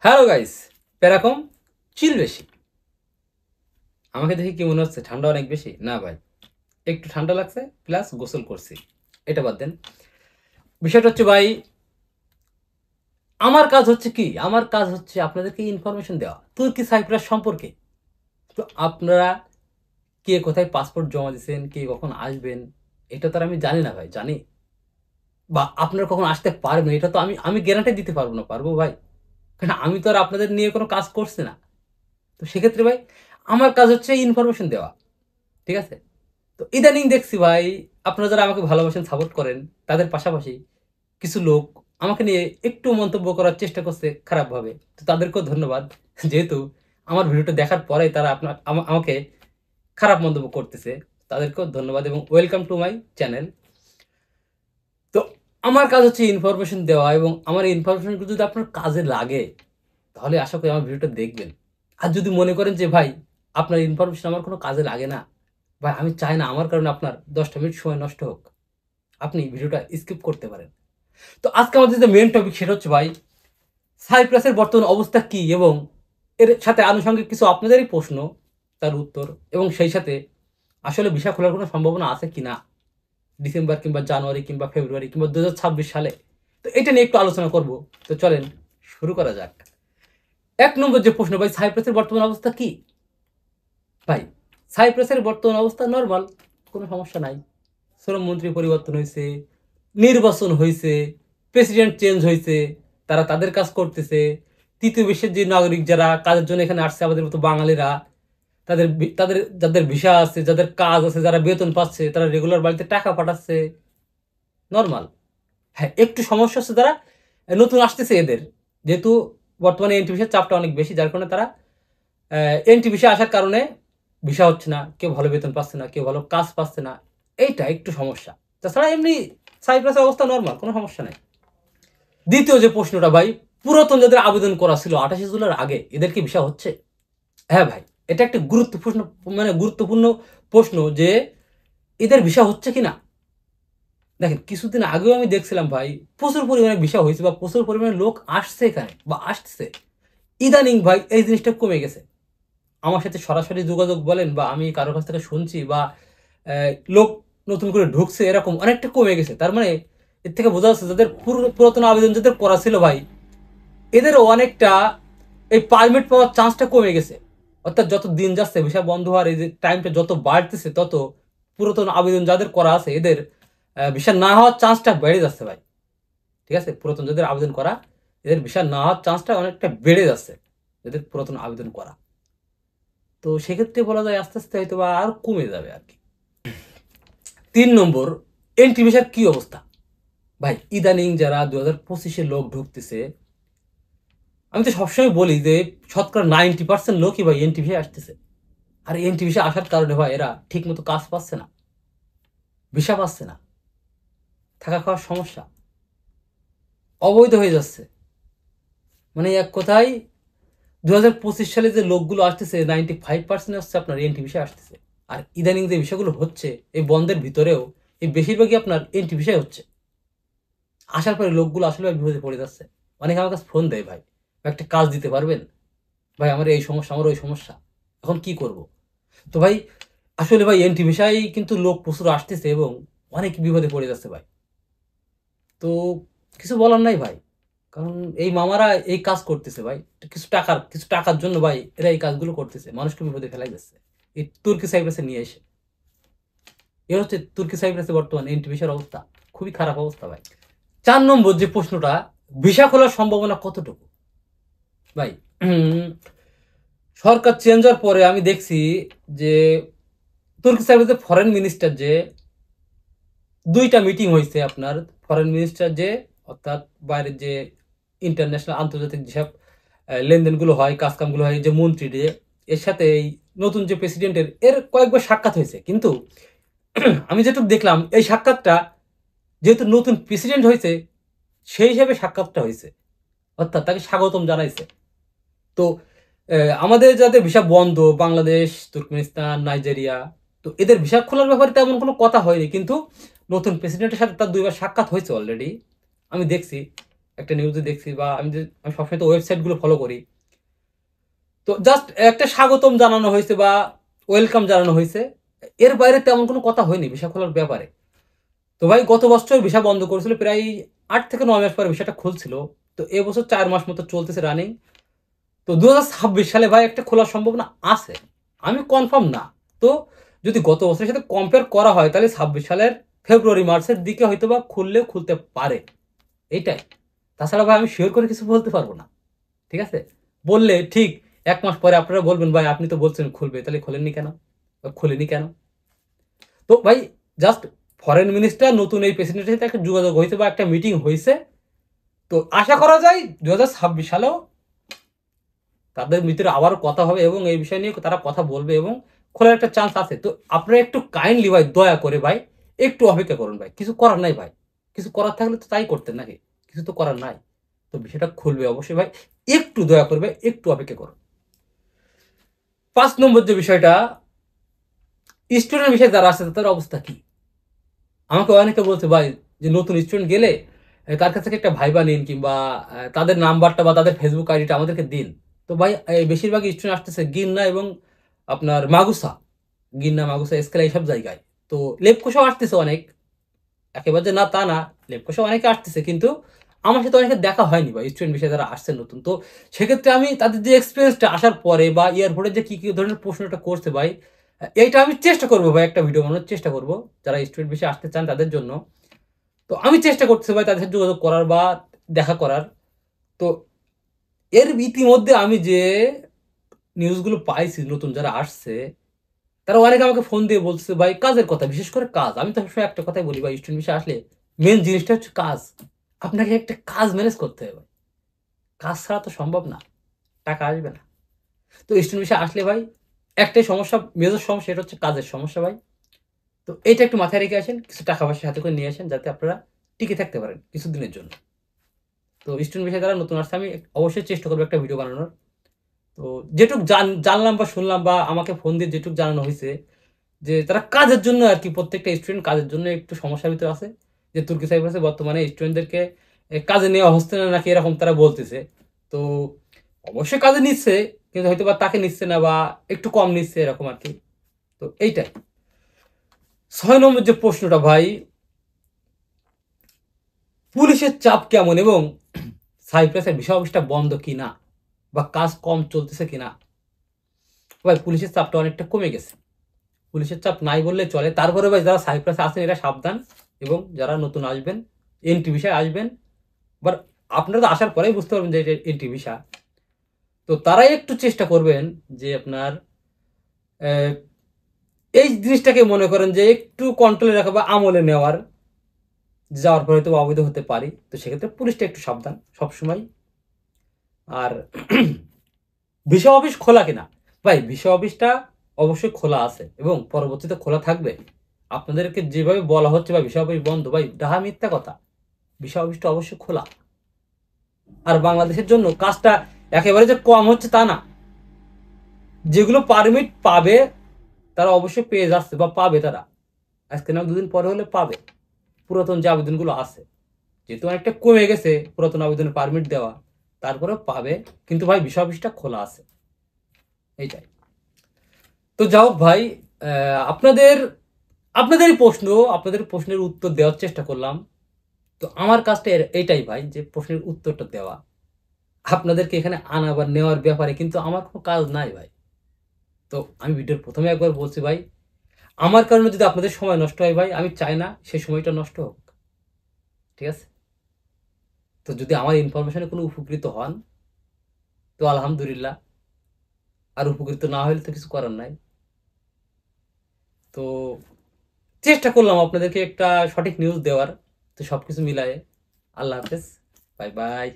Hello guys, এরকম চিল বেশি। আমাকে দেখে কি মনে হচ্ছে ঠান্ডা অনেক বেশি? না ভাই, একটু ঠান্ডা লাগছে প্লাস গোসল করছি। এটা বাদ দেন। বিষয়টা হচ্ছে ভাই, আমার কাজ হচ্ছে কি, আমার কাজ হচ্ছে আপনাদেরকে ইনফরমেশন দেওয়া তুর্কি সাইপ্রাস সম্পর্কে। তো আপনারা কে কোথায় পাসপোর্ট জমা দিয়েছেন, কে কখন আসবেন, এটা তো আর আমি জানি না ভাই। জানি বা আপনারা কখন আসতে পারবেন এটা তো আমি আমি গ্যারান্টি দিতে পারবো না। পারবো ভাই? কারণ আমি তো আর আপনাদের নিয়ে কোনো কাজ করছি না। তো সেক্ষেত্রে ভাই, আমার কাজ হচ্ছে ইনফরমেশন দেওয়া। ঠিক আছে? তো ইদানিং দেখছি ভাই, আপনারা যারা আমাকে ভালোবাসেন, সাপোর্ট করেন, তাদের পাশাপাশি কিছু লোক আমাকে নিয়ে একটু মন্তব্য করার চেষ্টা করছে খারাপভাবে। তো তাদেরকেও ধন্যবাদ। যেহেতু আমার ভিডিওটা দেখার পরে তারা আমাকে খারাপ মন্তব্য করতেছে, তাদেরকেও ধন্যবাদ এবং ওয়েলকাম টু মাই চ্যানেল। তো আমার কাজ হচ্ছে ইনফরমেশন দেওয়া, এবং আমার ইনফরমেশনগুলো যদি আপনার কাজে লাগে তাহলে আশা করি আমার ভিডিওটা দেখবেন। আর যদি মনে করেন যে ভাই আপনার ইনফরমেশন আমার কোনো কাজে লাগে না, ভাই আমি চাই না আমার কারণে আপনার 10টা মিনিট সময় নষ্ট হোক, আপনি ভিডিওটা স্কিপ করতে পারেন। তো আজকে আমাদের যে মেন টপিক সেটা হচ্ছে ভাই, সাইপ্রাসের বর্তমান অবস্থা কি, এবং এর সাথে আনুষঙ্গিক কিছু আপনাদেরই প্রশ্ন, তার উত্তর, এবং সেই সাথে আসলে ভিসা খোলার কোনো সম্ভাবনা আছে কি না ডিসেম্বর কিংবা জানুয়ারি কিংবা ফেব্রুয়ারি কিংবা 2026 সালে। তো এটা নিয়ে একটু আলোচনা করব। তো চলেন শুরু করা যাক। 1 নম্বর যে প্রশ্ন ভাই, সাইপ্রাসের বর্তমান অবস্থা কি? ভাই সাইপ্রাসের বর্তমান অবস্থা নর্মাল, কোনো সমস্যা নাই। শ্রমমন্ত্রী পরিবর্তন হয়েছে, নির্বাচন হয়েছে, প্রেসিডেন্ট চেঞ্জ হয়েছে, তারা তাদের কাজ করতেছে। তৃতীয় বিশ্বের যে নাগরিক যারা কাজের জন্য এখানে আসছে, আমাদের মতো বাঙালিরা, তাদের যাদের ভিসা আছে, যাদের কাজ আছে, যারা বেতন পাচ্ছে, তারা রেগুলার বাড়িতে টাকা পাঠাচ্ছে। নর্মাল। হ্যাঁ, একটু সমস্যা হচ্ছে তারা নতুন আসতেছে এদের, যেহেতু বর্তমানে এনটি ভিসার চাপটা অনেক বেশি, যার কারণে তারা এনটি ভিসা আসার কারণে ভিসা হচ্ছে না, কেউ ভালো বেতন পাচ্ছে না, কেউ ভালো কাজ পাচ্ছে না। এইটা একটু সমস্যা। তাছাড়া এমনি সাইপ্রাসের অবস্থা নর্মাল, কোনো সমস্যা নেই। দ্বিতীয় যে প্রশ্নটা ভাই, পুরাতন যাদের আবেদন করা ছিল 28 জুলাইয়ের আগে, এদের কি ভিসা হচ্ছে? হ্যাঁ ভাই, এটা একটা গুরুত্বপূর্ণ প্রশ্ন যে এদের ভিসা হচ্ছে কিনা। দেখেন, কিছুদিন আগেও আমি দেখছিলাম ভাই, প্রচুর পরিমাণে ভিসা হয়েছে বা প্রচুর পরিমাণে লোক আসছে এখানে বা আসছে। ইদানিং ভাই এই জিনিসটা কমে গেছে। আমার সাথে সরাসরি যোগাযোগ বলেন বা আমি কারো কাছ থেকে শুনছি বা লোক নতুন করে ঢুকছে, এরকম অনেকটা কমে গেছে। তার মানে এর থেকে বোঝা যাচ্ছে যাদের পুরাতন আবেদন যাদের করা ছিল ভাই, এদেরও অনেকটা এই পারমিট পাওয়ার চান্সটা কমে গেছে। অর্থাৎ যত দিন যাচ্ছে ভিসা বন্ধ হওয়ার এই যে টাইমটা যত বাড়তেছে, তত পুরাতন আবেদন যাদের করা আছে এদের ভিসা না হওয়ার চান্সটা বেড়ে যাচ্ছে ভাই। ঠিক আছে? পুরাতন যাদের আবেদন করা, এদের ভিসা না হওয়ার চান্সটা অনেকটা বেড়ে যাচ্ছে, যাদের পুরাতন আবেদন করা। তো সেক্ষেত্রে বলা যায় আস্তে আস্তে হয়তো বা আর কমে যাবে আর কি। 3 নম্বর, এন্ট্রি ভিসার কি অবস্থা? ভাই ইদানিং যারা 2025-এ লোক ঢুকতেছে, আমি তো সবসময় বলি যে শতকরা 90% লোকই ভাই এন্ট্রি ভিসা আসতেছে। আর এন্ট্রি ভিসা আসার কারণে ভাই এরা ঠিক মতো কাজ পাচ্ছে না, ভিসা পাচ্ছে না, থাকা খাওয়ার সমস্যা, অবৈধ হয়ে যাচ্ছে। মানে এক কথায় 2025 সালে যে লোকগুলো আসতেছে 95% হচ্ছে আপনার এন্ট্রি ভিসা আসতেছে। আর ইদানিং যে বিষয়গুলো হচ্ছে এই বন্ধের ভিতরেও, এই বেশিরভাগই আপনার এন্ট্রি ভিসায় হচ্ছে। আসার পরে লোকগুলো আসলে বিপদে পড়ে যাচ্ছে। অনেকে আমার কাছে ফোন দেয়, ভাই একটা কাজ দিতে পারবেন? ভাই আমার এই সমস্যা, আমার ওই সমস্যা, এখন কি করব? তো ভাই আসলে ভাই এন্ট্রি ভিসায় কিন্তু লোক প্রচুর আসতেছে এবং অনেক বিপদে পড়ে যাচ্ছে ভাই। তো কিছু বলার নাই ভাই, কারণ এই মামারা এই কাজ করতেছে ভাই, কিছু টাকার জন্য ভাই এরা এই কাজগুলো করতেছে, মানুষকে বিপদে ফেলাই যাচ্ছে এই তুর্কি সাইপ্রাসে নিয়ে এসে। এ হচ্ছে তুর্কি সাইপ্রাসে বর্তমান এন্ট্রি ভিসার অবস্থা, খুবই খারাপ অবস্থা ভাই। 4 নম্বর যে প্রশ্নটা, ভিসা খোলার সম্ভাবনা কতটুকু? ভাই সরকার চেঞ্জ হওয়ার পরে আমি দেখছি যে তুর্কি সাইপ্রাসে ফরেন মিনিস্টার যে 2টা মিটিং হয়েছে আপনার, ফরেন মিনিস্টার যে, অর্থাৎ বাইরের যে ইন্টারন্যাশনাল আন্তর্জাতিক যেসব লেনদেনগুলো হয়, কাজকামগুলো হয়, যে মন্ত্রী যে, এর সাথে এই নতুন যে প্রেসিডেন্টের এর কয়েকবার সাক্ষাৎ হয়েছে। কিন্তু আমি যেটুকু দেখলাম এই সাক্ষাৎটা, যেহেতু নতুন প্রেসিডেন্ট হয়েছে সেই হিসাবে সাক্ষাৎটা হয়েছে, অর্থাৎ তাকে স্বাগতম জানাইছে। তো আমাদের যাদের ভিসা বন্ধ, বাংলাদেশ, তুর্কমেনিস্তান, নাইজেরিয়া, তো এদের ভিসা খোলার ব্যাপারে তেমন কোনো কথা হয়নি। কিন্তু নতুন প্রেসিডেন্টের সাথে তার 2বার সাক্ষাৎ হয়েছে অলরেডি, আমি দেখছি একটা নিউজে দেখছি, বা আমি সবসময় তো ওয়েবসাইটগুলো ফলো করি, তো জাস্ট একটা স্বাগতম জানানো হয়েছে বা ওয়েলকাম জানানো হয়েছে, এর বাইরে তেমন কোনো কথা হয়নি ভিসা খোলার ব্যাপারে। তো ভাই গত বছর ভিসা বন্ধ করেছিল, প্রায় 8 থেকে 9 মাস পরে ভিসাটা খুলছিল। তো এবছর 4 মাস মতো চলতেছে রানিং। তো 2026 সালে ভাই একটা খোলার সম্ভাবনা আছে, আমি কনফার্ম না। তো যদি গত বছরের সাথে কম্পেয়ার করা হয় তাহলে 26 সালের ফেব্রুয়ারি মার্চের দিকে হয়তো বা খুললেও খুলতে পারে, এইটাই। তাছাড়া ভাই আমি শিওর করে কিছু বলতে পারবো না, ঠিক আছে? বললে ঠিক 1 মাস পরে আপনারা বলবেন ভাই আপনি তো বলছেন খুলবে, তাহলে খোলেননি কেন বা খুলেনি কেন? তো ভাই জাস্ট ফরেন মিনিস্টার নতুন এই প্রেসিডেন্টের সাথে একটা যোগাযোগ হয়েছে বা একটা মিটিং হয়েছে। তো আশা করা যায় 2026 সালেও তাদের ভিতরে আবারও কথা হবে এবং এই বিষয় নিয়ে তারা কথা বলবে এবং খোলার একটা চান্স আছে। তো আপনারা একটু কাইন্ডলি ভাই, দয়া করে ভাই একটু অপেক্ষা করুন ভাই, কিছু করার নাই ভাই। কিছু করার থাকলে তো তাই করতেন নাকি? কিছু তো করার নাই। তো বিষয়টা খুলবে অবশ্যই ভাই, একটু দয়া করবে, একটু অপেক্ষা করুন। 5 নম্বর যে বিষয়টা, স্টুডেন্ট বিষয়ে যারা আছে তাদের অবস্থা কি? আমাকে অনেকে বলছে ভাই যে নতুন স্টুডেন্ট গেলে তার কাছ থেকে একটা ভাইবা নিন, কিংবা তাদের নাম্বারটা বা তাদের ফেসবুক আইডিটা আমাদেরকে দিন। তো ভাই বেশিরভাগ স্টুডেন্ট আসতেছে গিন্না এবং আপনার মাগুসা, গিন্না মাগুসা এসকেলা এইসব জায়গায়। তো লেপকোষাও আসতেছে অনেক, একেবারে যে না তা না, লেপকোষাও অনেকে আসতেছে, কিন্তু আমার সাথে অনেকে দেখা হয়নি বা স্টুডেন্ট বিষয়ে যারা আসছে নতুন। তো সেক্ষেত্রে আমি তাদের যে এক্সপিরিয়েন্সটা আসার পরে বা এয়ারপোর্টে যে কি কি ধরনের প্রশ্নটা করছে ভাই, এইটা আমি চেষ্টা করবো ভাই, একটা ভিডিও বানানোর চেষ্টা করবো যারা স্টুডেন্ট বিষয়ে আসতে চান তাদের জন্য। তো আমি চেষ্টা করতেছি ভাই তাদের সাথে যোগাযোগ করার বা দেখা করার। তো এর ইতিমধ্যে আমি যে নিউজগুলো পাইছি নতুন যারা আসছে, তারা অনেকে আমাকে ফোন দিয়ে বলছে ভাই কাজের কথা, বিশেষ করে কাজ। আমি তো সবসময় একটা কথাই বলি ভাই, স্টুডেন্ট বিষয়ে আসলে মেন জিনিসটা হচ্ছে কাজ। আপনাকে একটা কাজ ম্যানেজ করতে হবে, কাজ ছাড়া তো সম্ভব না, টাকা আসবে না। তো স্টুডেন্ট বিষয়ে আসলে ভাই একটাই সমস্যা, মেজর সমস্যা, এটা হচ্ছে কাজের সমস্যা ভাই। তো এইটা একটু মাথায় রেখে আসেন, কিছু টাকা পয়সা হাতে করে নিয়ে আসেন যাতে আপনারা টিকে থাকতে পারেন কিছুদিনের জন্য। তো স্টুডেন্ট বিষয়ে যারা নতুন আসছে আমি অবশ্যই চেষ্টা করবো একটা ভিডিও বানানোর। তো যেটুক জানলাম বা শুনলাম বা আমাকে ফোন দিয়ে যেটুক জানানো হয়েছে, যে তারা কাজের জন্য আর কি, প্রত্যেকটা স্টুডেন্ট কাজের জন্য একটু সমস্যার ভিতরে আছে। যে তুর্কি সাইপ্রাসে বর্তমানে স্টুডেন্টদেরকে কাজে নেওয়া হচ্ছে না নাকি, এরকম তারা বলতেছে। তো অবশ্যই কাজে নিচ্ছে, কিন্তু হয়তো বা তাকে নিচ্ছে না বা একটু কম নিচ্ছে এরকম আর কি। তো এইটাই। 6 নম্বর যে প্রশ্নটা ভাই, পুলিশের চাপ কেমন এবং সাইপ্রাসের ভিসা অফিসটা বন্ধ কিনা বা কাজ কম চলতেছে কিনা? ভাই পুলিশের চাপটা অনেকটা কমে গেছে, পুলিশের চাপ নাই বললে চলে। তারপরে ভাই যারা সাইপ্রাসে আছেন এরা সাবধান, এবং যারা নতুন আসবেন এন্ট্রি ভিসায় আসবেন, বাট আপনারা তো আসার পরেই বুঝতে পারবেন যে এটা এন্ট্রি ভিসা। তো তারাই একটু চেষ্টা করবেন যে আপনার আহ, এই জিনিসটাকে মনে করেন যে একটু কন্ট্রোলে রাখা বা আমলে নেওয়ার, যাওয়ার পরে তো অবৈধ হতে পারি। তো সেক্ষেত্রে পুলিশটা একটু সাবধান সবসময়। আর ভিসা অফিস খোলা কিনা, ভাই ভিসা অফিসটা অবশ্যই খোলা আছে এবং পরবর্তীতে খোলা থাকবে। আপনাদেরকে যেভাবে বলা হচ্ছে বা ভিসা অফিস বন্ধ, ভাই ডাহা মিথ্যা কথা। ভিসা অফিসটা অবশ্যই খোলা। আর বাংলাদেশের জন্য কাজটা একেবারে যে কম হচ্ছে তা না, যেগুলো পারমিট পাবে তারা অবশ্যই পেয়ে যাচ্ছে বা পাবে, তারা আজকে না 2 দিন পরে হলে পাবে। পুরাতন যে আবেদনগুলো আছে, যেহেতু অনেকটা কমে গেছে পুরাতন আবেদনের পারমিট দেওয়া, তারপরেও পাবে। কিন্তু ভাই ভিসা অফিসটা খোলা আছে, এইটাই। তো যাও ভাই, আপনাদের আপনাদেরই প্রশ্ন, আপনাদের প্রশ্নের উত্তর দেওয়ার চেষ্টা করলাম। তো আমার কাজটা এইটাই ভাই, যে প্রশ্নের উত্তরটা দেওয়া। আপনাদেরকে এখানে আনা বা নেওয়ার ব্যাপারে কিন্তু আমার কোনো কাজ নাই ভাই। তো আমি ভিডিওর প্রথমে একবার বলছি ভাই, আমার কারণে যদি আপনাদের সময় নষ্ট হয় ভাই, আমি চাই না সেই সময়টা নষ্ট হোক, ঠিক আছে? তো যদি আমার ইনফরমেশনে কোনো উপকৃত হন তো আলহামদুলিল্লাহ, আর উপকৃত না হলে তো কিছু করার নাই। তো চেষ্টা করলাম আপনাদেরকে একটা সঠিক নিউজ দেওয়ার। তো সবকিছু মিলায়ে আল্লাহ হাফেজ, বাই বাই।